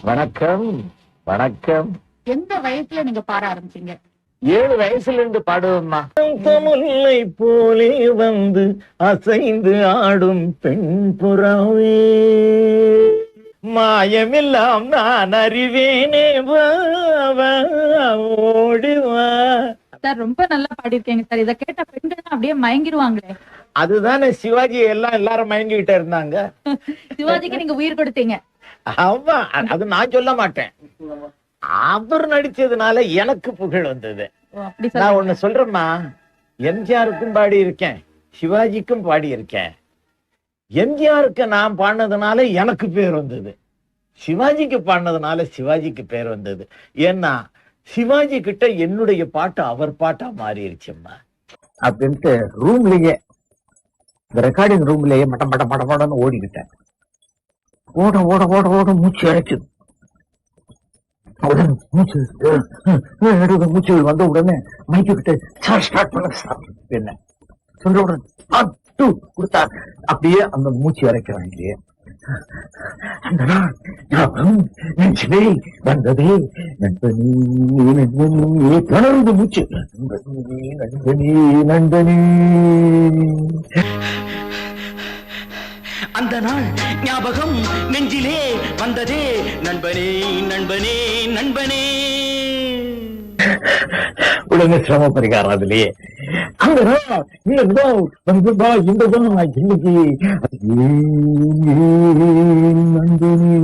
வணக்கம். வணக்கம். எந்த வயசுல நீங்க பாட ஆரம்பிச்சீங்க? 7 வயசுல இருந்து பாடுவோம்மா. முல்லை போலே வந்து அசைந்து ஆடும் பெண் புறாவே, மாயமெல்லாம் நான் அறிவேனே, வா வா, ஓடிவா. சார் ரொம்ப நல்லா பாடிருக்கீங்க சார். இத கேட்ட பெண்கள் அப்படியே மயங்கிடுவாங்களே. அதுதானே சிவாஜி எல்லாரும் மயங்கிட்டு இருந்தாங்க. சிவாஜிக்கு நீங்க உயிர் கொடுத்தீங்க. ஆமா, அது நான் சொல்ல மாட்டேன். அவர் நடிச்சதுனால எனக்கு புகழ் வந்தது. நான் ஒண்ணு சொல்றேம்மா, எம்ஜிஆருக்கும் பாடி இருக்கேன், சிவாஜிக்கும் பாடி இருக்கேன். எம்ஜிஆருக்கு நான் பாடினதுனால எனக்கு பேர் வந்தது, சிவாஜிக்கு பாடினதுனால சிவாஜிக்கு பேர் வந்தது. ஏன்னா சிவாஜி கிட்ட என்னுடைய பாட்டு அவர் பாட்டா மாறிடுச்சும்மா. அப்படின்ட்டு ரூம்லயே, இந்த ரெக்கார்டிங் ரூம்லயே மட மட மட மடன்னு ஓடிக்கிட்டேன். ஓட ஓட ஓட ஓட மூச்சு அடைச்சுது. மூச்சு வந்த உடனே மைக்கு கிட்ட ஸ்டார்ட் பண்ண என்ன சொல்ற உடனே கொடுத்தா அப்படியே அந்த மூச்சு இறைக்கிறாங்க. அந்த நாள் நெஞ்சிலே வந்ததே நண்பனே நண்பனே, தொடர்ந்து மூச்சு நண்பனே நண்பனே நண்பனே. அந்த நாள் ஞாபகம் நெஞ்சிலே வந்ததே, நண்பனே நண்பனே நண்பனே. உடனே சிரம பரிகாரம் அதுலயே. அந்த நாள் இந்த இன்னைக்கு நண்பனே